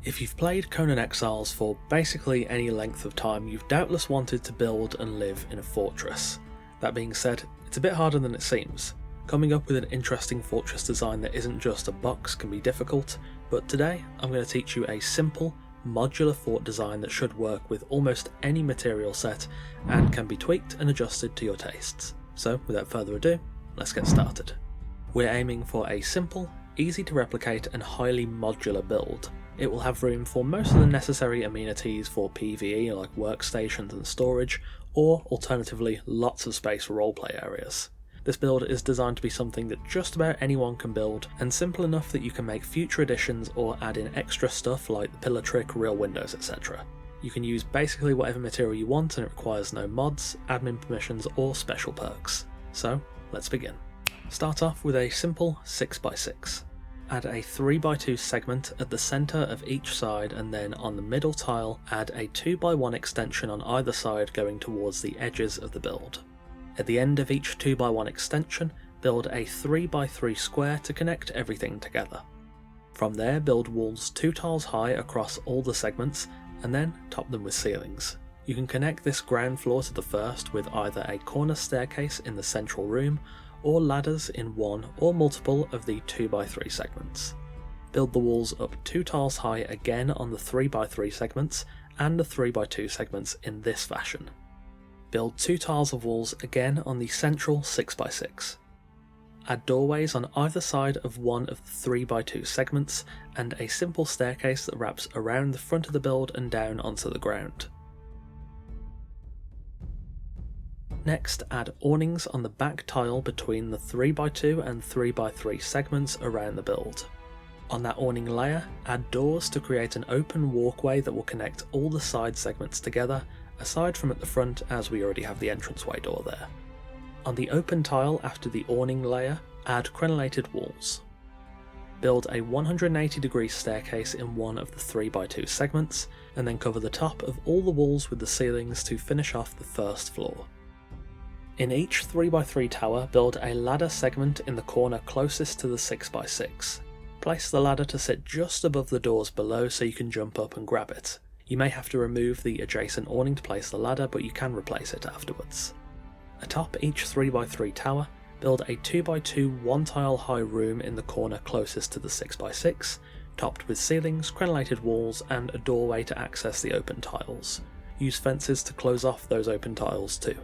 If you've played Conan Exiles for basically any length of time, you've doubtless wanted to build and live in a fortress. That being said, it's a bit harder than it seems. Coming up with an interesting fortress design that isn't just a box can be difficult, but today I'm going to teach you a simple, modular fort design that should work with almost any material set and can be tweaked and adjusted to your tastes. So without further ado, let's get started. We're aiming for a simple, easy to replicate and highly modular build. It will have room for most of the necessary amenities for PvE like workstations and storage, or alternatively lots of space for roleplay areas. This build is designed to be something that just about anyone can build, and simple enough that you can make future additions or add in extra stuff like the pillar trick, real windows, etc. You can use basically whatever material you want and it requires no mods, admin permissions or special perks. So let's begin. Start off with a simple 6x6. Add a 3x2 segment at the centre of each side, and then on the middle tile add a 2x1 extension on either side going towards the edges of the build. At the end of each 2x1 extension, build a 3x3 square to connect everything together. From there, build walls 2 tiles high across all the segments, and then top them with ceilings. You can connect this ground floor to the first with either a corner staircase in the central room, or ladders in one or multiple of the 2x3 segments. Build the walls up 2 tiles high again on the 3x3 segments and the 3x2 segments in this fashion. Build 2 tiles of walls again on the central 6x6. Add doorways on either side of one of the 3x2 segments and a simple staircase that wraps around the front of the build and down onto the ground. Next, add awnings on the back tile between the 3x2 and 3x3 segments around the build. On that awning layer, add doors to create an open walkway that will connect all the side segments together, aside from at the front as we already have the entranceway door there. On the open tile after the awning layer, add crenellated walls. Build a 180-degree staircase in one of the 3x2 segments, and then cover the top of all the walls with the ceilings to finish off the first floor. In each 3x3 tower, build a ladder segment in the corner closest to the 6x6. Place the ladder to sit just above the doors below so you can jump up and grab it. You may have to remove the adjacent awning to place the ladder, but you can replace it afterwards. Atop each 3x3 tower, build a 2x2 1-tile high room in the corner closest to the 6x6, topped with ceilings, crenellated walls, and a doorway to access the open tiles. Use fences to close off those open tiles too.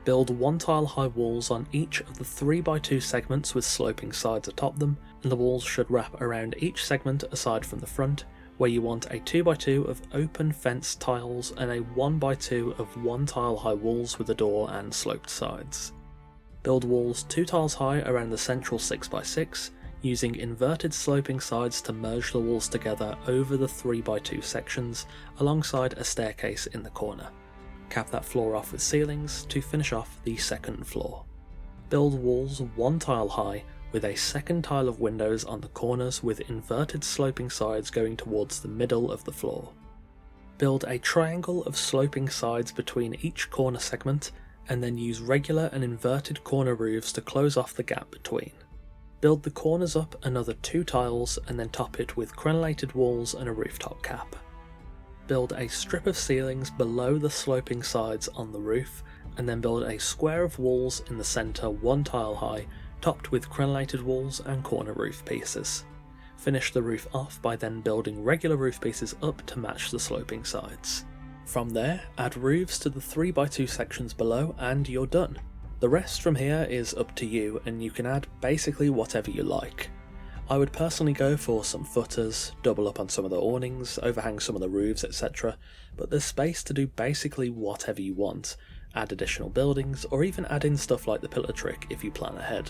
Build 1-tile high walls on each of the 3x2 segments with sloping sides atop them, and the walls should wrap around each segment aside from the front, where you want a 2x2 of open fence tiles and a 1x2 of 1-tile high walls with a door and sloped sides. Build walls 2 tiles high around the central 6x6, using inverted sloping sides to merge the walls together over the 3x2 sections, alongside a staircase in the corner. Cap that floor off with ceilings to finish off the second floor. Build walls 1 tile high with a second tile of windows on the corners with inverted sloping sides going towards the middle of the floor. Build a triangle of sloping sides between each corner segment, and then use regular and inverted corner roofs to close off the gap between. Build the corners up another 2 tiles and then top it with crenellated walls and a rooftop cap. Build a strip of ceilings below the sloping sides on the roof, and then build a square of walls in the centre 1 tile high, topped with crenellated walls and corner roof pieces. Finish the roof off by then building regular roof pieces up to match the sloping sides. From there, add roofs to the 3x2 sections below and you're done. The rest from here is up to you, and you can add basically whatever you like. I would personally go for some footers, double up on some of the awnings, overhang some of the roofs, etc, but there's space to do basically whatever you want. Add additional buildings, or even add in stuff like the pillar trick if you plan ahead.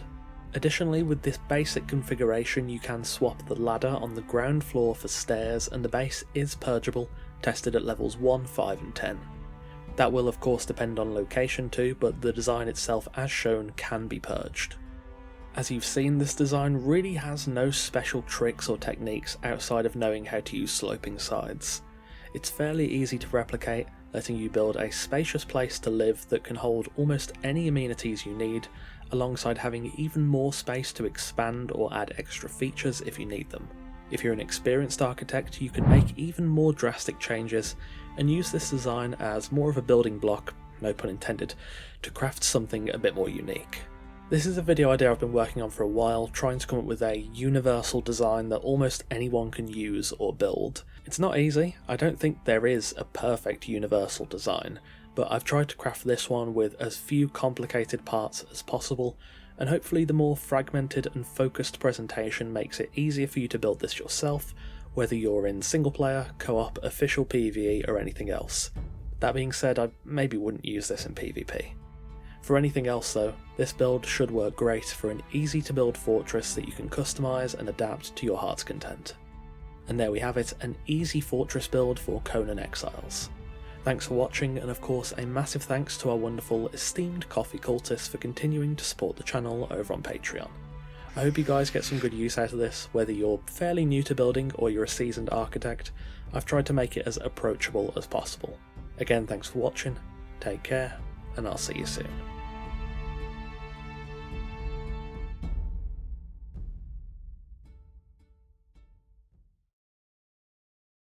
Additionally, with this basic configuration you can swap the ladder on the ground floor for stairs, and the base is purgeable, tested at levels 1, 5 and 10. That will of course depend on location too, but the design itself as shown can be purged. As you've seen, this design really has no special tricks or techniques outside of knowing how to use sloping sides. It's fairly easy to replicate, letting you build a spacious place to live that can hold almost any amenities you need, alongside having even more space to expand or add extra features if you need them. If you're an experienced architect, you can make even more drastic changes and use this design as more of a building block, no pun intended, to craft something a bit more unique. This is a video idea I've been working on for a while, trying to come up with a universal design that almost anyone can use or build. It's not easy, I don't think there is a perfect universal design, but I've tried to craft this one with as few complicated parts as possible, and hopefully the more fragmented and focused presentation makes it easier for you to build this yourself, whether you're in single player, co-op, official PvE or anything else. That being said, I maybe wouldn't use this in PvP. For anything else though, this build should work great for an easy to build fortress that you can customise and adapt to your heart's content. And there we have it, an easy fortress build for Conan Exiles. Thanks for watching, and of course a massive thanks to our wonderful esteemed coffee cultists for continuing to support the channel over on Patreon. I hope you guys get some good use out of this, whether you're fairly new to building or you're a seasoned architect. I've tried to make it as approachable as possible. Again, thanks for watching, take care, and I'll see you soon.